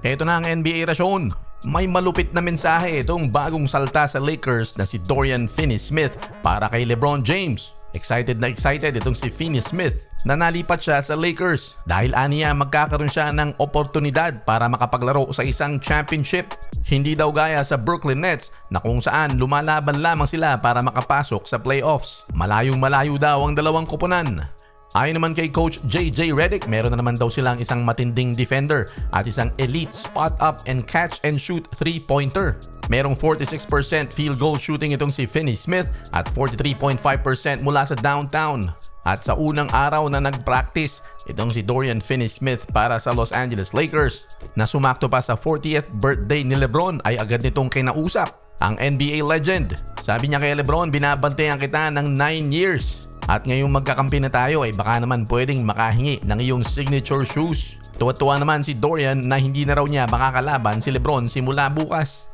Ito na ang NBA rasyon. May malupit na mensahe itong bagong salta sa Lakers na si Dorian Finney-Smith para kay LeBron James. Excited na excited itong si Finney-Smith na nalipat siya sa Lakers dahil aniya magkakaroon siya ng oportunidad para makapaglaro sa isang championship. Hindi daw gaya sa Brooklyn Nets na kung saan lumalaban lamang sila para makapasok sa playoffs. Malayong malayo daw ang dalawang koponan. Ayon naman kay Coach JJ Redick, meron na naman daw silang isang matinding defender at isang elite spot up and catch and shoot 3-pointer. Merong 46% field goal shooting itong si Finney-Smith at 43.5% mula sa downtown. At sa unang araw na nag-practice, itong si Dorian Finney-Smith para sa Los Angeles Lakers na sumakto pa sa 40th birthday ni LeBron ay agad nitong kinausap ang NBA legend. Sabi niya kay LeBron, binabantayan kita ng 9 years. At ngayong magkakampi na tayo ay baka naman pwedeng makahingi ng iyong signature shoes. Tuwa-tuwa naman si Dorian na hindi na raw niya makakalaban si LeBron simula bukas.